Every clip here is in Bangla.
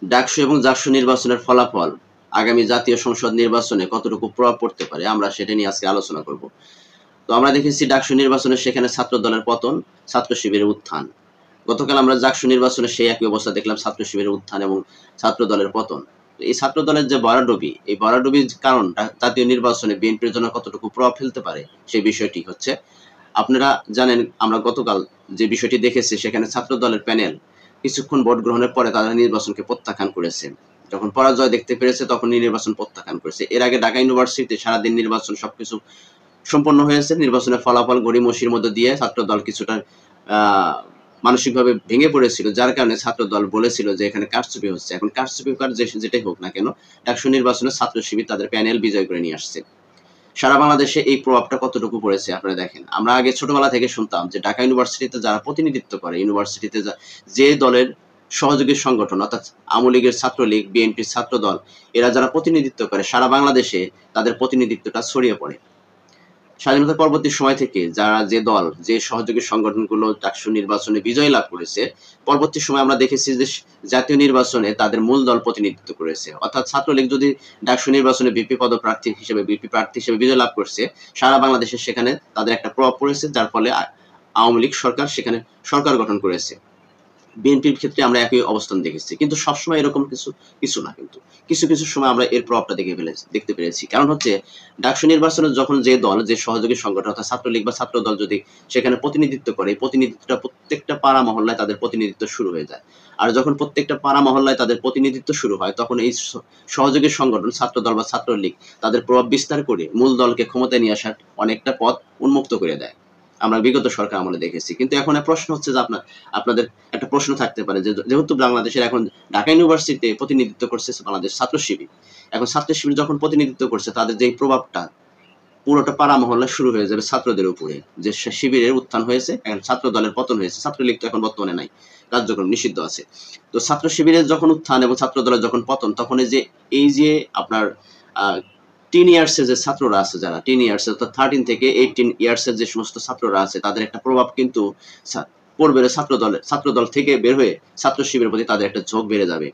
ডাকসু এবং জাকসু নির্বাচনের ফলাফল আগামী জাতীয় সংসদ নির্বাচনে কতটুকু প্রভাব পড়তে পারে, আমরা সেটা নিয়ে আজকে আলোচনা করব। তো আমরা দেখেছি ডাকসু নির্বাচনে সেখানে ছাত্র দলের পতন, ছাত্র শিবিরের উত্থান। গতকাল আমরা জাকসু নির্বাচনে সেই একই অবস্থা দেখলাম, ছাত্র শিবিরের উত্থান এবং ছাত্র দলের পতন। এই ছাত্র দলের যে ভরাডুবি, এই ভরাডুবির কারণ জাতীয় নির্বাচনে বিএনপির জন্য কতটুকু প্রভাব ফেলতে পারে সেই বিষয়টি হচ্ছে, আপনারা জানেন আমরা গতকাল যে বিষয়টি দেখেছি, সেখানে ছাত্র দলের প্যানেল কিছুক্ষণ ভোট গ্রহণের পরে তারা নির্বাচনকে প্রত্যাখ্যান করেছে। যখন পরাজয় দেখতে পেরেছে তখন নির্বাচন প্রত্যাখ্যান করেছে। এর আগে ঢাকা ইউনিভার্সিটিতে সারাদিন নির্বাচন সবকিছু সম্পন্ন হয়েছে। নির্বাচনের ফলাফল গড়িমসির মধ্যে দিয়ে ছাত্র দল কিছুটা মানসিকভাবে ভেঙে পড়েছিল, যার কারণে ছাত্র দল বলেছিল যে এখানে কারচুপি হচ্ছে। এখন কারচুপি কার যেটাই হোক না কেন, ডাকসু নির্বাচনে ছাত্র শিবির তাদের প্যানেল বিজয় করে নিয়ে আসছে। সারা বাংলাদেশে এই প্রভাবটা কতটুকু পড়েছে আপনারা দেখেন। আমরা আগে ছোটবেলা থেকে শুনতাম যে ঢাকা ইউনিভার্সিটিতে যারা প্রতিনিধিত্ব করে, ইউনিভার্সিটিতে যে দলের সহযোগী সংগঠন অর্থাৎ আওয়ামী লীগের ছাত্রলীগ, বিএনপির ছাত্র দল, এরা যারা প্রতিনিধিত্ব করে সারা বাংলাদেশে তাদের প্রতিনিধিত্বটা ছড়িয়ে পড়ে। স্বাধীনতা পরবর্তী সময় থেকে যারা যে দল, যে সহযোগী সংগঠনগুলো ডাকসু নির্বাচনে বিজয় লাভ করেছে, পরবর্তী সময় আমরা দেখেছি যে জাতীয় নির্বাচনে তাদের মূল দল প্রতিনিধিত্ব করেছে। অর্থাৎ ছাত্রলীগ যদি ডাকসু নির্বাচনে বিপি পদপ্রার্থী হিসেবে, বিপি প্রার্থী হিসেবে বিজয় লাভ করছে, সারা বাংলাদেশে সেখানে তাদের একটা প্রভাব পড়েছে, যার ফলে আওয়ামী লীগ সরকার সেখানে সরকার গঠন করেছে। বিএনপির ক্ষেত্রে আমরা একই অবস্থান দেখেছি, কিন্তু সবসময় এরকম কিছু না। কিন্তু কিছু কিছু সময় আমরা এর প্রভাবটা দেখতে পেরেছি। কারণ হচ্ছে ডাকসু নির্বাচনে যখন যে দল, যে সহযোগী সংগঠন অর্থাৎ ছাত্রলীগ বা ছাত্র দল যদি সেখানে প্রতিনিধিত্ব করে, প্রতিনিধিত্বটা প্রত্যেকটা পাড়া মহল্লায় তাদের প্রতিনিধিত্ব শুরু হয়ে যায়। আর যখন প্রত্যেকটা পাড়া মহল্লায় তাদের প্রতিনিধিত্ব শুরু হয়, তখন এই সহযোগী সংগঠন ছাত্র দল বা ছাত্রলীগ তাদের প্রভাব বিস্তার করে মূল দলকে ক্ষমতায় নিয়ে আসার অনেকটা পথ উন্মুক্ত করে দেয়। আমরা বিগত সরকার আমলে দেখেছি। কিন্তু এখন প্রশ্ন হচ্ছে যে আপনাদের একটা প্রশ্ন থাকতে পারে যে যেহেতু বাংলাদেশের এখন ঢাকা ইউনিভার্সিটিতে প্রতিনিধিত্ব করছে বাংলাদেশ ছাত্র শিবির, এখন ছাত্র শিবির যখন প্রতিনিধিত্ব করছে, তাদের যে প্রভাবটা পুরোটা পাড়া মহল্লা শুরু হয়ে যাবে ছাত্রদের উপরে, যে শিবিরের উত্থান হয়েছে, এখন ছাত্র দলের পতন হয়েছে। ছাত্রলীগ তো এখন বর্তমানে নাই, কার্যক্রম নিষিদ্ধ আছে। তো ছাত্র শিবিরের যখন উত্থান এবং ছাত্র দলের যখন পতন, তখন এই যে আপনার টিন ইয়ার্সের যে ছাত্ররা আছে, যারা টিন ইয়ার্স অর্থাৎ 13 থেকে 18 ইয়ার্সের যে সমস্ত ছাত্ররা আছে, তাদের একটা প্রভাব কিন্তু পড়বে ছাত্র দল থেকে বের হয়ে ছাত্র শিবিরের প্রতি তাদের একটা ঝোঁক বেড়ে যাবে।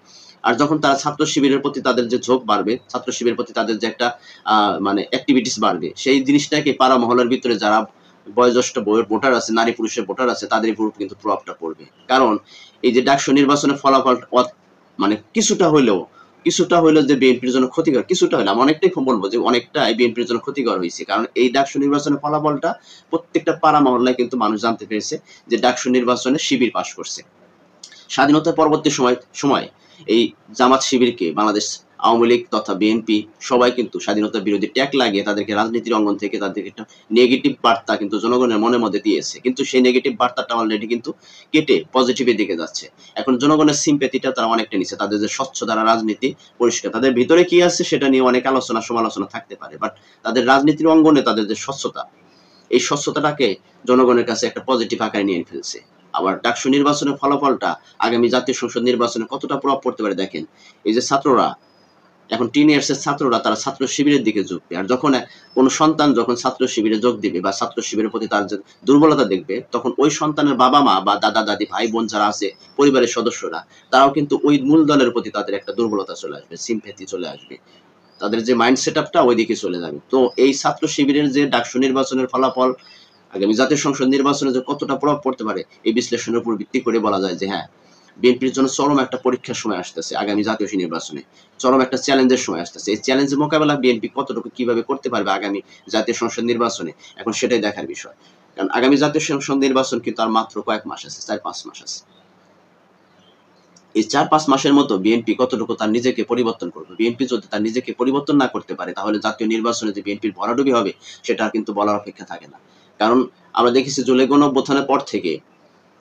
আর যখন তারা ছাত্র শিবিরের প্রতি তাদের যে ঝোঁক বাড়বে, ছাত্র শিবিরের প্রতি তাদের যে একটা মানে অ্যাক্টিভিটিস বাড়বে, সেই জিনিসটাকে পাড়া মহল্লার ভিতরে যারা বয়োজ্যেষ্ঠ ভোটার আছে, নারী পুরুষের ভোটার আছে, তাদের উপর কিন্তু প্রভাবটা পড়বে। কারণ এই যে ডাকসু নির্বাচনের ফলাফল মানে কিছুটা হইলেও যে বিএনপির জন্য ক্ষতিকর, কিছুটা হইলে আমি অনেকটাই বলবো যে অনেকটাই বিএনপির জন্য ক্ষতিকর হয়েছে। কারণ এই ডাকসু নির্বাচনের ফলাফলটা প্রত্যেকটা পাড়া মহল্লায় কিন্তু মানুষ জানতে পেরেছে যে ডাকসু নির্বাচনে শিবির পাশ করছে। স্বাধীনতা পরবর্তী সময় এই জামাত শিবিরকে বাংলাদেশ আওয়ামী লীগ তথা বিএনপি সবাই কিন্তু স্বাধীনতা বিরোধী ট্যাগ লাগিয়ে তাদেরকে রাজনীতির অঙ্গন থেকে তাদেরকে একটা নেগেটিভ বার্তা কিন্তু জনগণের মনের মধ্যে দিয়েছে। কিন্তু সেই নেগেটিভ বার্তাটা অলরেডি কিন্তু কেটে পজিটিভের দিকে যাচ্ছে। এখন জনগণের সিম্প্যাথিটা তারা অনেকটা নিচ্ছে। তাদের যে স্বচ্ছ ধারা রাজনীতি, পরিষ্কার, তাদের ভিতরে কি আছে সেটা নিয়ে অনেক আলোচনা সমালোচনা থাকতে পারে, বাট তাদের রাজনীতির অঙ্গনে তাদের যে স্বচ্ছতা, এই স্বচ্ছতাটাকে জনগণের কাছে একটা পজিটিভ আকারে নিয়ে ফেলছে। আবার ডাকসু নির্বাচনের ফলাফলটা আগামী জাতীয় সংসদ নির্বাচনে কতটা প্রভাব পড়তে পারে দেখেন। এই যে ছাত্ররা, এখন টিন ইয়ার্সের ছাত্ররা, তারা ছাত্র শিবিরের দিকে ঝুঁকবে। আর যখন কোনো সন্তান যখন ছাত্র শিবিরে যোগ দিবে বা ছাত্র শিবিরের প্রতি তার যে দুর্বলতা দেখবে, তখন ওই সন্তানের বাবা মা বা দাদা দাদি, ভাই বোন যারা আছে, পরিবারের সদস্যরা, তারাও কিন্তু ওই মূল দলের প্রতি তাদের একটা দুর্বলতা চলে আসবে, সিম্প্যাথি চলে আসবে, তাদের যে মাইন্ড সেটআপটা ওইদিকে চলে যাবে। তো এই ছাত্র শিবিরের যে ডাকসু নির্বাচনের ফলাফল আগামী জাতীয় সংসদ নির্বাচনে যে কতটা প্রভাব পড়তে পারে, এই বিশ্লেষণের উপর ভিত্তি করে বলা যায় যে হ্যাঁ, বিএনপির জন্য চরম একটা পরীক্ষার সময় আসতেছে। আগামী জাতীয় নির্বাচনে চরম একটা চ্যালেঞ্জের সময় আসতেছে। এই চ্যালেঞ্জের মোকাবেলা বিএনপি কতটুকু কিভাবে করতে পারবে আগামী জাতীয় সংসদ নির্বাচনে, এখন সেটাই দেখার বিষয়। কারণ আগামী জাতীয় সংসদ নির্বাচন কিন্তু আর মাত্র কয়েক মাস আছে, 4-5 মাস আছে। এই 4-5 মাসের মতো বিএনপি কতটুকু তার নিজেকে পরিবর্তন করবে। বিএনপি যদি তার নিজেকে পরিবর্তন না করতে পারে, তাহলে জাতীয় নির্বাচনে যে বিএনপির ভরাডুবি হবে সেটা কিন্তু বলার অপেক্ষা থাকে না। কারণ আমরা দেখেছি জুলাই গণঅভ্যুত্থানের পর থেকে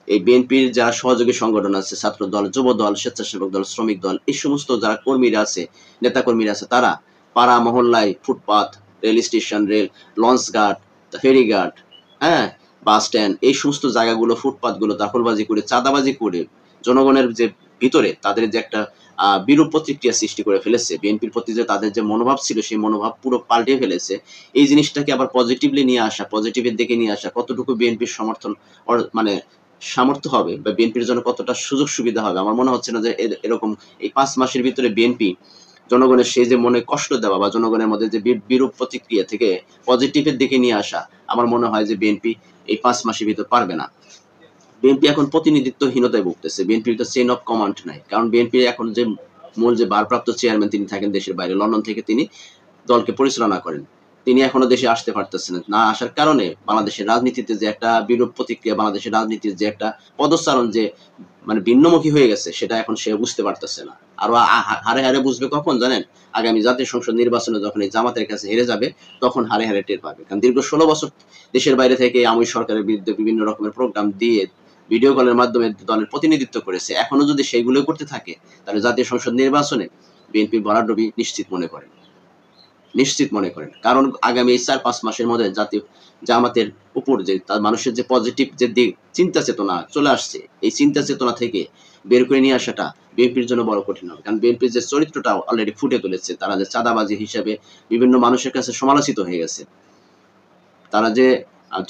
এই বিএনপির যারা সহযোগী সংগঠন আছে, ছাত্র দল, যুব দল, স্বেচ্ছাসেবক দল, শ্রমিক দল, এই সমস্ত যারা কর্মীরা আছে, নেতা কর্মীরা আছে, তারা পাড়া মহল্লায় ফুটপাত, রেল স্টেশন, লঞ্চ ঘাট, ফেরিঘাট, হ্যাঁ, বাস স্ট্যান্ড, এই সমস্ত জায়গাগুলো, ফুটপাতগুলো দখলবাজি করে, চাঁদাবাজি করে জনগণের যে ভিতরে তাদের যে একটা বিরূপ প্রতিক্রিয়া সৃষ্টি করে ফেলেছে। বিএনপির প্রতি যে তাদের যে মনোভাব ছিল, সেই মনোভাব পুরো পাল্টে ফেলেছে। এই জিনিসটাকে আবার পজিটিভলি নিয়ে আসা, পজিটিভের দিকে নিয়ে আসা কতটুকু বিএনপির সমর্থন মানে সামর্থ্য হবে বা বিএনপির জন্য কতটা সুযোগ সুবিধা হবে, আমার মনে হচ্ছে না যে এরকম এই 5 মাসের ভিতরে বিএনপি জনগণের সেই যে মনে কষ্ট দেওয়া বা জনগণের মধ্যে যে বিরূপ প্রতিক্রিয়া থেকে পজিটিভের দিকে নিয়ে আসা, আমার মনে হয় যে বিএনপি এই 5 মাসের ভিতর পারবে না। বিএনপি এখন প্রতিনিধিত্বহীনতায় ভুগতেছে। বিএনপির তো চেইন অফ কমান্ড নাই। কারণ বিএনপি এখন যে মূল যে ভারপ্রাপ্ত চেয়ারম্যান তিনি থাকেন দেশের বাইরে, লন্ডন থেকে তিনি দলকে পরিচালনা করেন। তিনি এখনো দেশে আসতে পারতেছেন না। আসার কারণে বাংলাদেশের রাজনীতিতে যে একটা বিরূপ প্রতিক্রিয়া, বাংলাদেশের রাজনীতির যে একটা পদচারণ যে মানে ভিন্নমুখী হয়ে গেছে, সেটা এখন সে বুঝতে পারতেছে না। আরো হারে হারে বুঝবে কখন জানেন? আগামী জাতীয় সংসদ নির্বাচনে যখন এই জামাতের কাছে হেরে যাবে, তখন হারে হারে টের পাবে। কারণ দীর্ঘ 16 বছর দেশের বাইরে থেকে আওয়ামী সরকারের বিরুদ্ধে বিভিন্ন রকমের প্রোগ্রাম দিয়ে ভিডিও কলের মাধ্যমে দলের প্রতিনিধিত্ব করেছে। এখনো যদি সেইগুলো করতে থাকে, তাহলে জাতীয় সংসদ নির্বাচনে বিএনপি ভরাডুবি নিশ্চিত মনে করেন। কারণ আগামী 4-5 মাসের মধ্যে জামাতের উপর যে তার মানুষের যে পজিটিভ যে দিক চিন্তা চেতনা চলে আসছে, এই চিন্তা চেতনা থেকে বের করে নিয়ে আসাটা বিএনপির জন্য বড় কঠিন হবে। কারণ বিএনপির যে চরিত্রটা অলরেডি ফুটে তুলেছে, তারা যে চাঁদাবাজি হিসাবে বিভিন্ন মানুষের কাছে সমালোচিত হয়ে গেছে, তারা যে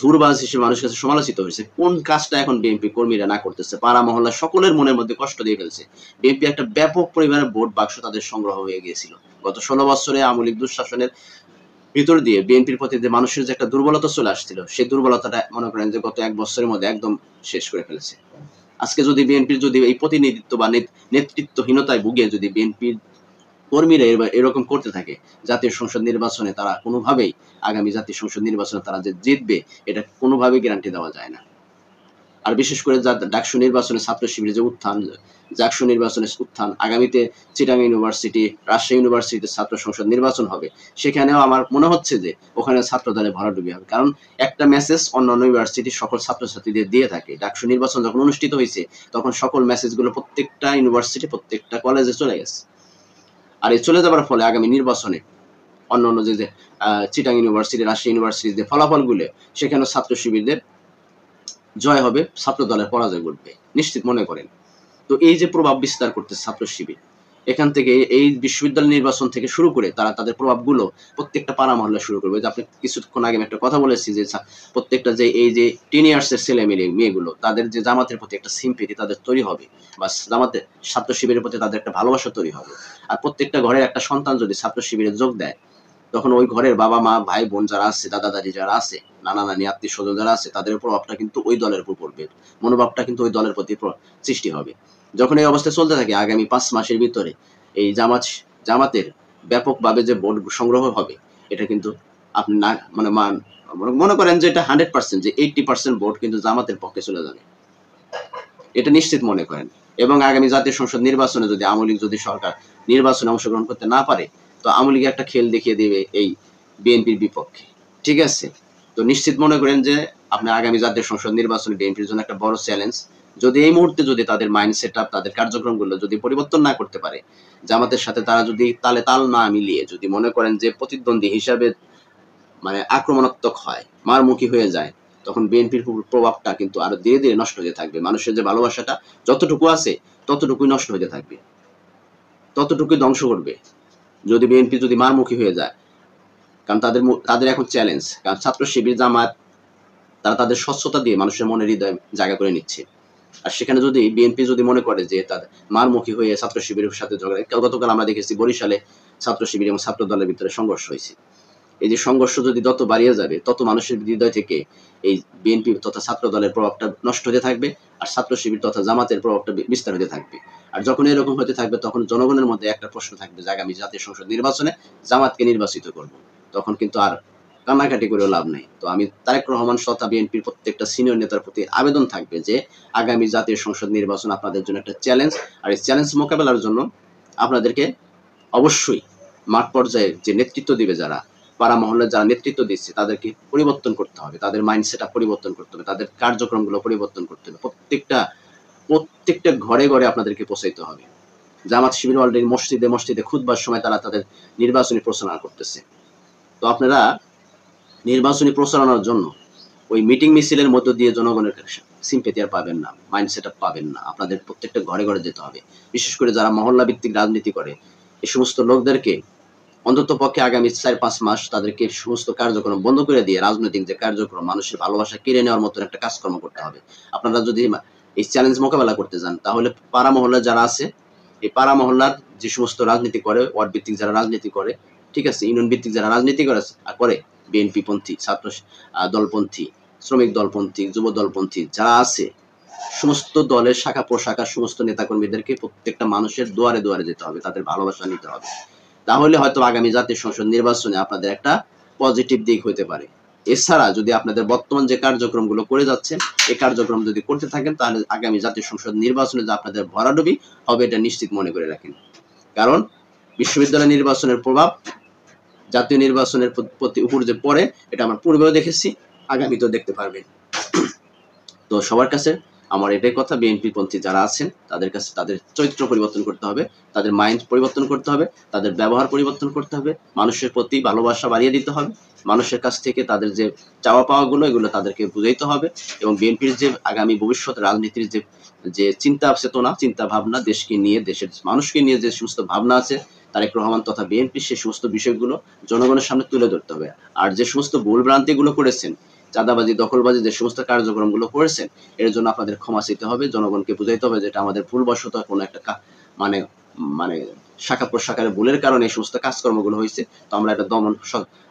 ধুরবাজ হিসেবে মানুষের কাছে সমালোচিত হয়েছে, কোন কাজটা এখন বিএনপি কর্মীরা না করতেছে, পাড়া মহল্লা সকলের মনের মধ্যে কষ্ট দিয়ে ফেলছে। বিএনপি একটা ব্যাপক পরিমাণে ভোট বাক্স তাদের সংগ্রহ হয়ে গিয়েছিল। গত 16 বছরে আওয়ামী লীগ দুঃশাসনের ভিতর দিয়ে বিএনপির প্রতি যে মানুষের যে একটা দুর্বলতা চলে আসছিল, সেই দুর্বলতাটা মনে করেন যে গত 1 বছরের মধ্যে একদম শেষ করে ফেলেছে। আজকে যদি বিএনপির যদি এই প্রতিনিধিত্ব বা নেতৃত্বহীনতায় ভুগে যদি বিএনপির কর্মীরা এরকম করতে থাকে, জাতীয় সংসদ নির্বাচনে তারা কোনোভাবেই আগামী জাতীয় সংসদ নির্বাচনে তারা যে জিতবে, এটা কোনোভাবেই গ্যারান্টি দেওয়া যায় না। আর বিশেষ করে ডাকসু নির্বাচনে ছাত্র শিবিরের যে উত্থান, জাকসু নির্বাচনের উত্থান, আগামীতে চিটাগাং ইউনিভার্সিটি, রাজশাহী ইউনিভার্সিটিতে ছাত্র সংসদ নির্বাচন হবে, সেখানেও আমার মনে হচ্ছে যে ওখানে ছাত্র দলে ভরাডুবি হবে। কারণ একটা মেসেজ অন্যান্য ইউনিভার্সিটির সকল ছাত্রছাত্রীদের দিয়ে থাকে। ডাকসু নির্বাচন যখন অনুষ্ঠিত হয়েছে, তখন সকল মেসেজগুলো প্রত্যেকটা ইউনিভার্সিটি, প্রত্যেকটা কলেজে চলে গেছে। আর এই চলে যাবার ফলে আগামী নির্বাচনে অন্যান্য যে চিটাগাং ইউনিভার্সিটি, রাজশাহী ইউনিভার্সিটির যে ফলাফলগুলো, সেখানে ছাত্র শিবিরদের জয় হবে, ছাত্র দলের পরাজয় ঘটবে নিশ্চিত মনে করেন। তো এই যে প্রভাব বিস্তার করতে ছাত্র শিবির, এখান থেকে এই বিশ্ববিদ্যালয় নির্বাচন থেকে শুরু করে তারা তাদের প্রভাবগুলো প্রত্যেকটা পাড়া মহল্লা শুরু করবে। যে আপনি কিছুক্ষণ আগে একটা কথা বলেছি যে প্রত্যেকটা যে এই যে 10 ইয়ার্সের ছেলে মেয়েগুলো, তাদের যে জামাতের প্রতি একটা সিম্পেথি তাদের তৈরি হবে, বা জামাতে ছাত্র শিবিরের প্রতি তাদের একটা ভালোবাসা তৈরি হবে। আর প্রত্যেকটা ঘরের একটা সন্তান যদি ছাত্র শিবিরে যোগ দেয়, তখন ওই ঘরের বাবা মা ভাই বোন যারা আছে, দাদা দাদি যারা আছে, নানা নানি আত্মীয় স্বজন যারা আছে, তাদের প্রভাবটা কিন্তু ওই দলের উপর পড়বে, মনোভাবটা কিন্তু ওই দলের প্রতি সৃষ্টি হবে। যখন এই অবস্থা চলতে থাকে, আগামী 5 মাসের ভিতরে এই জামাতের ব্যাপকভাবে যে ভোট সংগ্রহ হবে, এটা কিন্তু আপনি না মনে করেন যে এটা 100%, যে 80% ভোট কিন্তু জামাতের পক্ষে চলে যাবে, এটা নিশ্চিত মনে করেন। এবং আগামী জাতীয় সংসদ নির্বাচনে যদি আওয়ামী লীগ যদি সরকার নির্বাচনে অংশগ্রহণ করতে না পারে, তো আওয়ামী লীগ একটা খেল দেখিয়ে দেবে এই বিএনপির বিপক্ষে। ঠিক আছে? তো নিশ্চিত মনে করেন যে আপনি আগামী জাতীয় সংসদ নির্বাচনে বিএনপির জন্য একটা বড় চ্যালেঞ্জ। যদি এই মুহূর্তে যদি তাদের মাইন্ড সেট আপ, তাদের কার্যক্রমগুলো যদি পরিবর্তন না করতে পারে, জামাতের সাথে তারা যদি তালে তাল না মিলিয়ে যদি মনে করেন যে প্রতিদ্বন্দ্বী হিসাবে আক্রমণাত্মক হয়, মারমুখী হয়ে যায়, তখন বিএনপির প্রভাবটা কিন্তু আরো ধীরে ধীরে নষ্ট হতে থাকবে। মানুষের যে ভালোবাসাটা যতটুকু আছে, ততটুকুই নষ্ট হতে থাকবে, ততটুকুই ধ্বংস করবে যদি বিএনপি যদি মারমুখী হয়ে যায়। কারণ তাদের এখন চ্যালেঞ্জ, কারণ ছাত্র শিবির জামাত তারা তাদের স্বচ্ছতা দিয়ে মানুষের মনে হৃদয় জায়গা করে নিচ্ছে। আর সেখানে যদি বিএনপি যদি মনে করে যে তাদের মারমুখী হয়ে ছাত্র শিবিরের সাথে ঝগড়া, গতকাল আমরা দেখেছি বরিশালে ছাত্র শিবির এবং ছাত্র দলের ভিতরে সংঘর্ষ হয়েছে। এই যে সংঘর্ষ যদি যত বাড়িয়ে যাবে, তত মানুষের হৃদয় থেকে এই বিএনপি তথা ছাত্র দলের প্রভাবটা নষ্ট হতে থাকবে, আর ছাত্র শিবির তথা জামাতের প্রভাবটা বিস্তার হতে থাকবে। আর যখন এরকম হতে থাকবে, তখন জনগণের মধ্যে একটা প্রশ্ন থাকবে যে আগামী জাতীয় সংসদ নির্বাচনে জামাতকে নির্বাচিত করব। তখন কিন্তু আর কান্নাকাটি করেও লাভ নেই। তো আমি তারেক রহমান তথা বিএনপির প্রত্যেকটা সিনিয়র নেতার প্রতি আবেদন থাকবে যে আগামী জাতীয় সংসদ নির্বাচন আপনাদের জন্য একটা চ্যালেঞ্জ। আর এই চ্যালেঞ্জ মোকাবেলার জন্য আপনাদেরকে অবশ্যই মাঠ পর্যায়ে যে নেতৃত্ব দিবে, যারা পাড়া মহল্লায় যারা নেতৃত্ব দিচ্ছে, তাদেরকে পরিবর্তন করতে হবে, তাদের মাইন্ডসেট পরিবর্তন করতে হবে, তাদের কার্যক্রমগুলো পরিবর্তন করতে হবে। প্রত্যেকটা ঘরে ঘরে আপনাদেরকে পৌঁছাইতে হবে। জামাত শিবির অলরেডি মসজিদে মসজিদে খুতবার সময় তারা তাদের নির্বাচনী প্রচারণা করতেছে। তো আপনারা নির্বাচনী প্রচারণার জন্য ওই মিটিং মিছিলের মধ্য দিয়ে জনগণের সিম্পেথি আর পাবেন না, মাইন্ডসেট পাবেন না। আপনাদের প্রত্যেকটা ঘরে ঘরে যেতে হবে। বিশেষ করে যারা মহল্লা ভিত্তিক রাজনীতি করে, এই সমস্ত লোকদেরকে অন্তত পক্ষে আগামী 4-5 মাস তাদেরকে সমস্ত কার্যক্রম বন্ধ করে দিয়ে রাজনৈতিক যে কার্যক্রম, মানুষের ভালোবাসা কেড়ে নেওয়ার মতন একটা কাজকর্ম করতে হবে। আপনারা যদি এই চ্যালেঞ্জ মোকাবেলা করতে যান, তাহলে পাড়া মহল্লায় যারা আছে, এই পাড়া মহল্লার যে সমস্ত রাজনীতি করে, ওয়ার্ড ভিত্তিক যারা রাজনীতি করে, ঠিক আছে, ইউনিয়ন ভিত্তিক যারা রাজনীতি করে বিএনপি পন্থী, ছাত্র দলপন্থী, শ্রমিক দলপন্থী, যুব দলপন্থী যারা আছে, সমস্ত দলের শাখা প্রশাখা সমস্ত নেতাকর্মীদেরকে প্রত্যেকটা মানুষের দুয়ারে দুয়ারে যেতে হবে, তাদের ভালোবাসা নিতে হবে। তাহলে হয়তো আগামী জাতীয় সংসদ নির্বাচনে আপনাদের একটা পজিটিভ দিক হতে পারে। এছাড়া যদি আপনাদের বর্তমান যে কার্যক্রমগুলো করে যাচ্ছেন, এই কার্যক্রম যদি করতে থাকেন, তাহলে আগামী জাতীয় সংসদ নির্বাচনে যে আপনাদের ভরাডুবি হবে, এটা নিশ্চিত মনে করে রাখেন। কারণ বিশ্ববিদ্যালয় নির্বাচনের প্রভাব জাতীয় নির্বাচনের প্রতি উপর যে পড়ে, এটা আমরা পূর্বেও দেখেছি, আগামীতেও দেখতে পারবেন। তো সবার কাছে আমার এটাই কথা, বিএনপি পন্থী যারা আছেন তাদের কাছে তাদের চরিত্র পরিবর্তন করতে হবে, তাদের মাইন্ড পরিবর্তন করতে হবে, তাদের ব্যবহার পরিবর্তন করতে হবে, মানুষের প্রতি ভালোবাসা বাড়িয়ে দিতে হবে, মানুষের কাছ থেকে তাদের যে চাওয়া পাওয়াগুলো এগুলো তাদেরকে বুঝাইতে হবে, এবং বিএনপির যে আগামী ভবিষ্যৎ রাজনীতির যে যে চিন্তা চেতনা, চিন্তা ভাবনা, দেশকে নিয়ে, দেশের মানুষকে নিয়ে যে সমস্ত ভাবনা আছে, তারেক রহমান তথা বিএনপি সেই সমস্ত বিষয়গুলো জনগণের সামনে তুলে ধরতে হবে। আর যে সমস্ত ভুল ভ্রান্তিগুলো করেছেন, চাঁদাবাজি, দখলবাজি, যে সমস্ত কার্যক্রমগুলো করেছেন, এর জন্য আপনাদের ক্ষমা চাইতে হবে, জনগণকে বুঝাইতে হবে যে এটা আমাদের ভুলবশত কোনো একটা মানে মানে শাখা প্রশাখার ভুলের কারণে এই সমস্ত কাজকর্মগুলো হয়েছে। তো আমরা এটা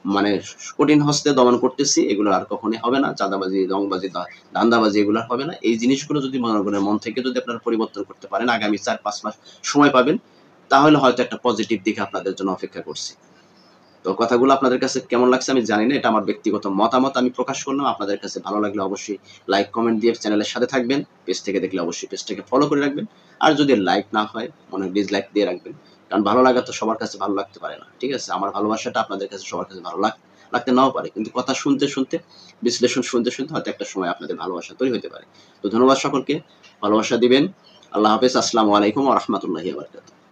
মানে কঠিন হস্তে দমন করতেছি, এগুলো আর কখনোই হবে না। চাঁদাবাজি, রংবাজি, ধান্দাবাজি এগুলো হবে না। এই জিনিসগুলো যদি জনগণের মন থেকে যদি আপনারা পরিবর্তন করতে পারেন, আগামী 4-5 মাস সময় পাবেন, তাহলে হয়তো একটা পজিটিভ দিক আপনাদের জন্য অপেক্ষা করছে। তো কথাগুলো আপনাদের কাছে কেমন লাগছে আমি জানি না, এটা আমার ব্যক্তিগত মতামত আমি প্রকাশ করলাম। আপনাদের কাছে ভালো লাগলে অবশ্যই লাইক কমেন্ট দিয়ে চ্যানেলের সাথে থাকবেন, পেজ থেকে দেখলে অবশ্যই পেজটাকে ফলো করে রাখবেন। আর যদি লাইক না হয়, মনে ডিসলাইক দিয়ে রাখবেন, কারণ ভালো লাগা তো সবার কাছে ভালো লাগতে পারে না, ঠিক আছে? আমার ভালোবাসাটা আপনাদের কাছে সবার কাছে ভালো লাগতে নাও পারে, কিন্তু কথা শুনতে শুনতে, বিশ্লেষণ শুনতে শুনতে হয়তো একটা সময় আপনাদের ভালোবাসা তৈরি হতে পারে। তো ধন্যবাদ সকলকে, ভালোবাসা দিবেন। আল্লাহ হাফেজ, আসসালামু আলাইকুম ওয়া রাহমাতুল্লাহি ওয়া বারাকাতুহু।